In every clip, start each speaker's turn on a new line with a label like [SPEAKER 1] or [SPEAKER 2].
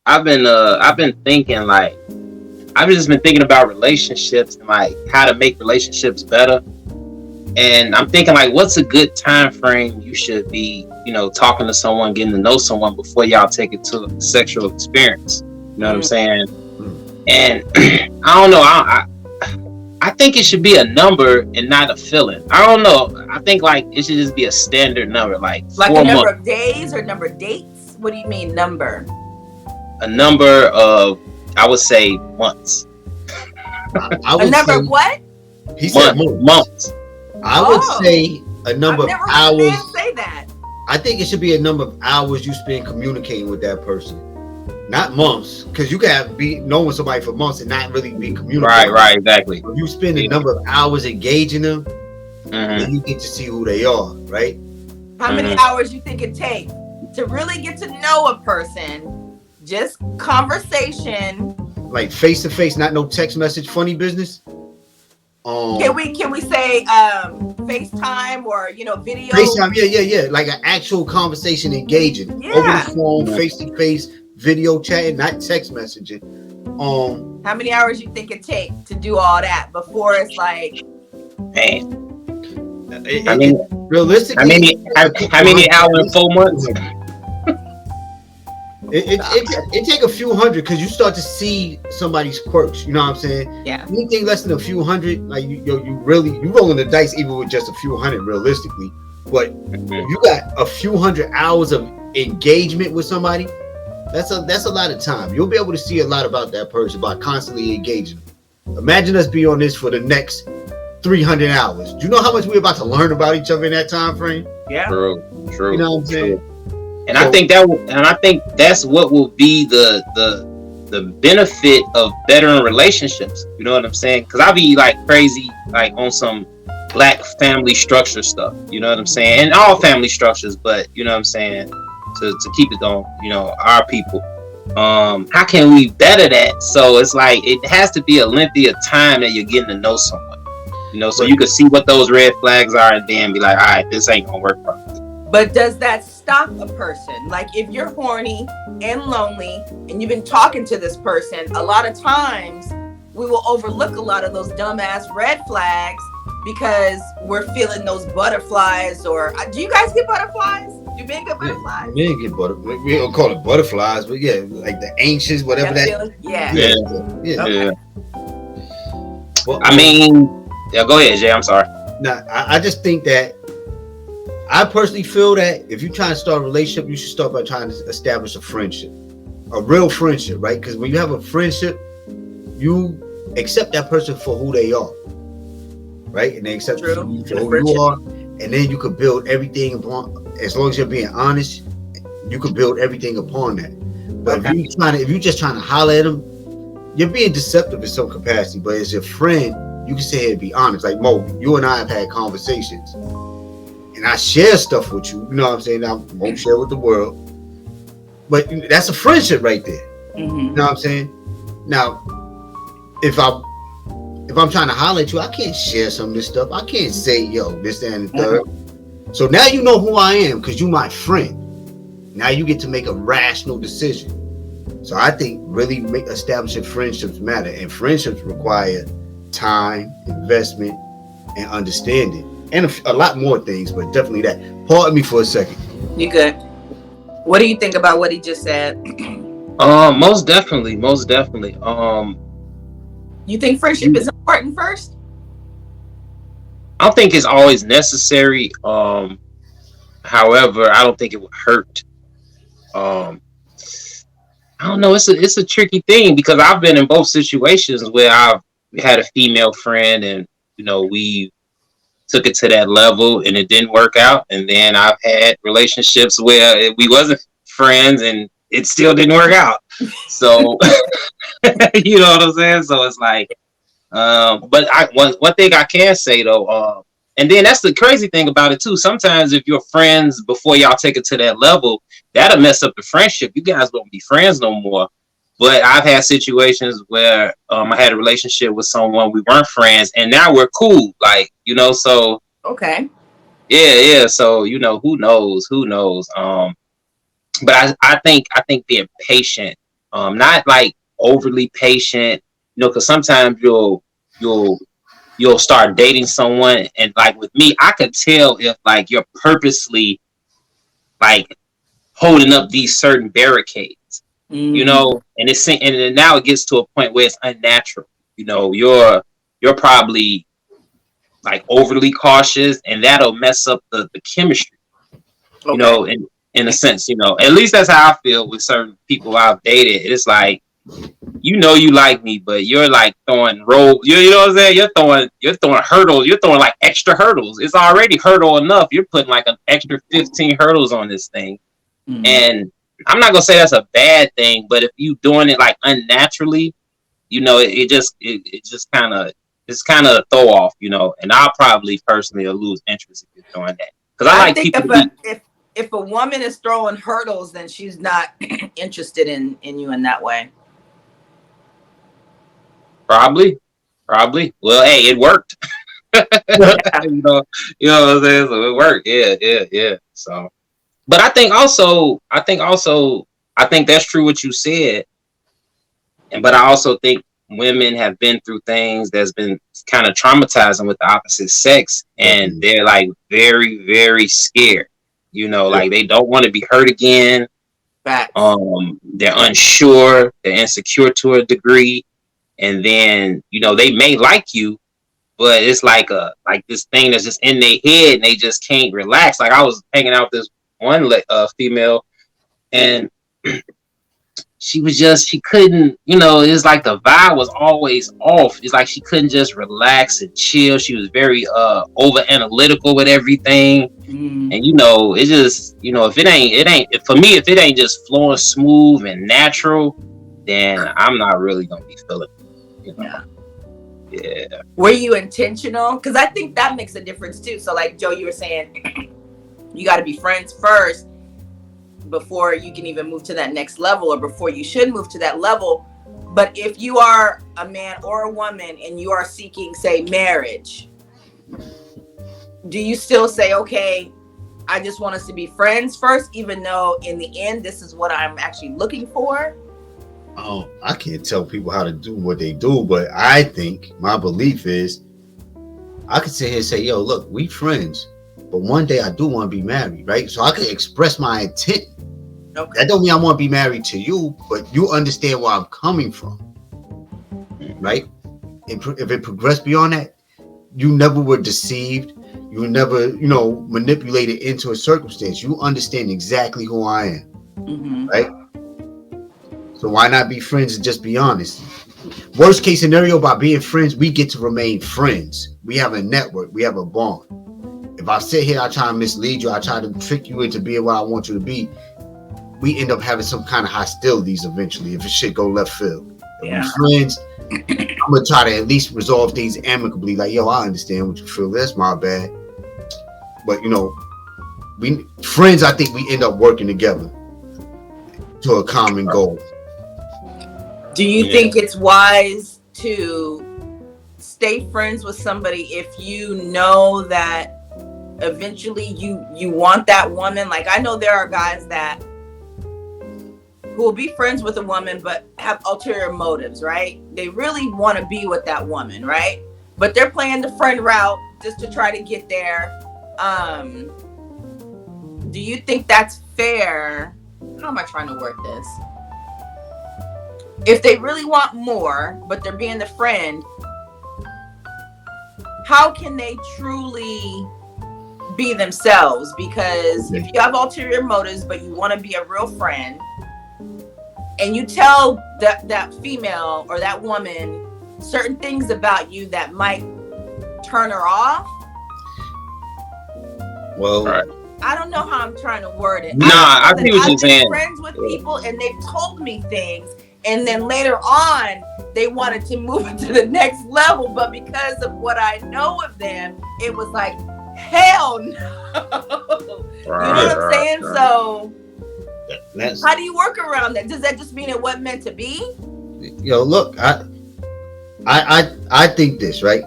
[SPEAKER 1] I've been thinking like I've just been thinking about relationships and like how to make relationships better. And I'm thinking like, what's a good time frame you should be, talking to someone, getting to know someone before y'all take it to a sexual experience. You know what I'm saying? And I don't know. I think it should be a number and not a feeling. I don't know. I think like it should just be a standard number, like
[SPEAKER 2] Like a
[SPEAKER 1] 4
[SPEAKER 2] number
[SPEAKER 1] months.
[SPEAKER 2] of days or number of dates? What do you mean number?
[SPEAKER 1] A number of, I would say, months.
[SPEAKER 3] I
[SPEAKER 2] A
[SPEAKER 3] would
[SPEAKER 2] number
[SPEAKER 3] say,
[SPEAKER 2] of what?
[SPEAKER 3] he said months.
[SPEAKER 1] Months.
[SPEAKER 3] I would
[SPEAKER 2] Oh.
[SPEAKER 3] say a number
[SPEAKER 2] I've
[SPEAKER 3] of
[SPEAKER 2] never heard a
[SPEAKER 3] hours.
[SPEAKER 2] man say that.
[SPEAKER 3] I think it should be a number of hours you spend communicating with that person, not months, because you can be knowing somebody for months and not really be communicating.
[SPEAKER 1] Right, exactly.
[SPEAKER 3] If you spend a number of hours engaging them,
[SPEAKER 1] Mm-hmm.
[SPEAKER 3] then you get to see who they are, right?
[SPEAKER 2] How many hours you think it takes to really get to know a person? Just conversation.
[SPEAKER 3] Like face to face, not no text message, funny business.
[SPEAKER 2] Can we say FaceTime or video?
[SPEAKER 3] FaceTime, yeah. Like an actual conversation, engaging over the phone, face to face, video chatting, not text messaging.
[SPEAKER 2] How many hours you think it takes to do all that before it's like,
[SPEAKER 1] man? I mean,
[SPEAKER 3] realistically,
[SPEAKER 1] how many hours in 4 months?
[SPEAKER 3] It take a few hundred because you start to see somebody's quirks. You know what I'm saying?
[SPEAKER 2] Yeah.
[SPEAKER 3] Anything less than a few hundred, like you rolling the dice even with just a few hundred realistically. But if you got a few hundred hours of engagement with somebody, that's a lot of time. You'll be able to see a lot about that person by constantly engaging them. Imagine us be on this for the next 300 hours. Do you know how much we're about to learn about each other in that time frame?
[SPEAKER 2] Yeah.
[SPEAKER 1] True.
[SPEAKER 3] You know what I'm saying?
[SPEAKER 1] And I think that's what will be the benefit of bettering relationships. You know what I'm saying? Because I be like crazy, like on some black family structure stuff. You know what I'm saying? And all family structures, but you know what I'm saying? To keep it on, our people. How can we better that? So it's like it has to be a lengthy of time that you're getting to know someone. So you can see what those red flags are and then be like, all right, this ain't gonna work properly.
[SPEAKER 2] But does that stop a person? Like if you're horny and lonely and you've been talking to this person, a lot of times we will overlook a lot of those dumbass red flags because we're feeling those butterflies. Or do you guys get butterflies? Do men get butterflies?
[SPEAKER 3] Men get butterflies. We don't call it butterflies, but yeah, like the anxious, whatever that.
[SPEAKER 2] Yeah.
[SPEAKER 3] Well,
[SPEAKER 1] I mean, yeah, go ahead, Jay. I'm sorry.
[SPEAKER 3] Now, I just think that I personally feel that if you're trying to start a relationship, you should start by trying to establish a friendship, a real friendship, right? Because when you have a friendship, you accept that person for who they are, right? And they accept you for who you are, and then you could build everything upon. As long as you're being honest, you could build everything upon that. But if you're just trying to holler at them, you're being deceptive in some capacity. But as your friend, you can sit here and be honest. Like Mo, you and I have had conversations. And I share stuff with you, you know what I'm saying? I won't share with the world, but that's a friendship right there. You know what I'm saying? Now, if I'm trying to holler at you, I can't share some of this stuff. I can't say, yo, this, that, and the third. So now you know who I am because you're my friend. Now you get to make a rational decision. So I think really establishing friendships matter, and friendships require time, investment, and understanding. And a lot more things, but definitely that. Pardon me for a second.
[SPEAKER 2] You good? What do you think about what he just said?
[SPEAKER 1] Most definitely.
[SPEAKER 2] You think friendship is important first?
[SPEAKER 1] I don't think it's always necessary. However, I don't think it would hurt. I don't know. It's a tricky thing because I've been in both situations where I've had a female friend and we took it to that level and it didn't work out, and then I've had relationships where we wasn't friends and it still didn't work out. So you know what I'm saying? So it's like but one thing I can say though, and then that's the crazy thing about it too, sometimes if you're friends before y'all take it to that level, that'll mess up the friendship. You guys won't be friends no more. But I've had situations where I had a relationship with someone, we weren't friends, and now we're cool. Like, so
[SPEAKER 2] okay.
[SPEAKER 1] Yeah. So, who knows? But I think being patient Not like overly patient, because sometimes you'll you'll start dating someone, and like with me, I could tell if like you're purposely like holding up these certain barricades,
[SPEAKER 2] Mm,
[SPEAKER 1] and and then now it gets to a point where it's unnatural. You're probably like overly cautious, and that'll mess up the chemistry.
[SPEAKER 2] okay.
[SPEAKER 1] In a sense, at least that's how I feel with certain people I've dated. It's like, you like me, but you're like throwing you know what I'm saying? You're throwing hurdles, you're throwing like extra hurdles. It's already hurdle enough. You're putting like an extra 15 hurdles on this thing.
[SPEAKER 2] Mm.
[SPEAKER 1] And I'm not gonna say that's a bad thing, but if you doing it like unnaturally, it just kind of a throw off, and I'll probably personally lose interest if you're doing that. Because I
[SPEAKER 2] I
[SPEAKER 1] like
[SPEAKER 2] think
[SPEAKER 1] people to be
[SPEAKER 2] if a woman is throwing hurdles, then she's not interested in you in that way.
[SPEAKER 1] probably. Well, hey, it worked.
[SPEAKER 2] Yeah.
[SPEAKER 1] you know, you know what I'm saying? So it worked. Yeah, yeah, yeah. So, but I think that's true what you said. But I also think women have been through things that's been kind of traumatizing with the opposite sex, and
[SPEAKER 3] Definitely.
[SPEAKER 1] they're like very, very scared.
[SPEAKER 3] Yeah.
[SPEAKER 1] Like they don't want to be hurt again.
[SPEAKER 2] Facts.
[SPEAKER 1] They're unsure, they're insecure to a degree, and then they may like you, but it's like this thing that's just in their head, and they just can't relax. Like I was hanging out with this one female, and she couldn't, it's like the vibe was always off. It's like she couldn't just relax and chill. She was very over analytical with everything.
[SPEAKER 2] Mm,
[SPEAKER 1] And it just, if for me, if it ain't just flowing smooth and natural, then I'm not really gonna be feeling it,
[SPEAKER 2] yeah.
[SPEAKER 1] Yeah.
[SPEAKER 2] Were you intentional? Because I think that makes a difference too. So, like Joe, you were saying, you got to be friends first before you can even move to that next level, or before you should move to that level. But if you are a man or a woman and you are seeking, say, marriage, do you still say, okay, I just want us to be friends first, even though in the end, this is what I'm actually looking for?
[SPEAKER 3] Oh, I can't tell people how to do what they do, but I think my belief is I could sit here and say, yo, look, we friends, but one day I do want to be married, right? So I could express my intent.
[SPEAKER 2] Okay.
[SPEAKER 3] That don't mean I want to be married to you, but you understand where I'm coming from, right? If it progressed beyond that, you never were deceived. You were never, manipulated into a circumstance. You understand exactly who I am,
[SPEAKER 2] Mm-hmm.
[SPEAKER 3] right? So why not be friends and just be honest? Worst case scenario, by being friends, we get to remain friends. We have a network. We have a bond. If I sit here, I try to mislead you, I try to trick you into being what I want you to be, we end up having some kind of hostilities eventually if it shit go left field. If
[SPEAKER 2] Yeah.
[SPEAKER 3] we friends, I'm gonna try to at least resolve things amicably. Like, yo, I understand what you feel. That's my bad. But we friends. I think we end up working together to a common goal.
[SPEAKER 2] Do you
[SPEAKER 1] Yeah.
[SPEAKER 2] think it's wise to stay friends with somebody if you know that eventually you want that woman? Like, I know there are guys that who will be friends with a woman but have ulterior motives, right? They really want to be with that woman, right? But they're playing the friend route just to try to get there. Do you think that's fair? How am I trying to word this? If they really want more, but they're being the friend, how can they truly be themselves? Because if you have ulterior motives, but you want to be a real friend, and you tell that female or that woman certain things about you that might turn her off.
[SPEAKER 3] Well,
[SPEAKER 1] Right.
[SPEAKER 2] I don't know how I'm trying to word it.
[SPEAKER 1] Nah,
[SPEAKER 2] I
[SPEAKER 1] I
[SPEAKER 2] know
[SPEAKER 1] see
[SPEAKER 2] that
[SPEAKER 1] what you're
[SPEAKER 2] I've been
[SPEAKER 1] saying.
[SPEAKER 2] friends with people and they've told me things, and then later on they wanted to move to the next level, but because of what I know of them, it was like, hell no. You know what I'm saying?
[SPEAKER 1] Right.
[SPEAKER 2] So
[SPEAKER 3] that's
[SPEAKER 2] how do you work around that? Does that just mean it wasn't meant to be?
[SPEAKER 3] look, I think this, right?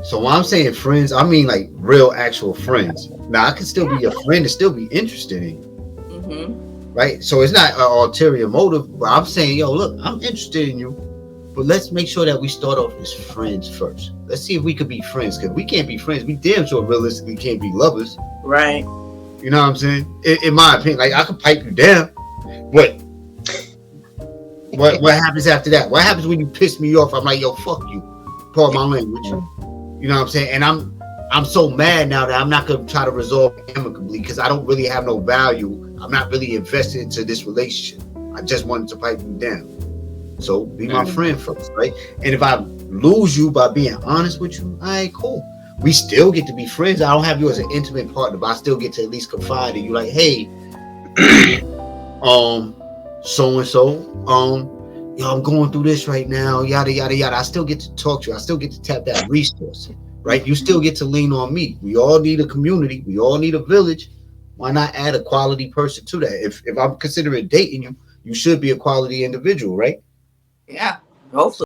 [SPEAKER 3] So when I'm saying friends, I mean like real actual friends. Now I can still be a friend and still be interested in you.
[SPEAKER 2] Mm-hmm.
[SPEAKER 3] right? So it's not an ulterior motive, but I'm saying, yo, look, I'm interested in you, but let's make sure that we start off as friends first. Let's see if we could be friends, because we can't be friends. We damn sure realistically can't be lovers.
[SPEAKER 2] Right.
[SPEAKER 3] You know what I'm saying? In my opinion, like I could pipe you down, but what happens after that? What happens when you piss me off? I'm like, yo, fuck you. Pardon my language. You know what I'm saying? And I'm so mad now that I'm not gonna try to resolve it amicably because I don't really have no value. I'm not really invested into this relationship. I just wanted to pipe you down. So be my friend first, right? And if I lose you by being honest with you, all right, cool. We still get to be friends. I don't have you as an intimate partner, but I still get to at least confide in you. Like, hey, so and so, yo, I'm going through this right now, yada yada yada. I still get to talk to you. I still get to tap that resource, right? You still get to lean on me. We all need a community. We all need a village. Why not add a quality person to that? If I'm considering dating you, you should be a quality individual, right?
[SPEAKER 2] Yeah. Hopefully.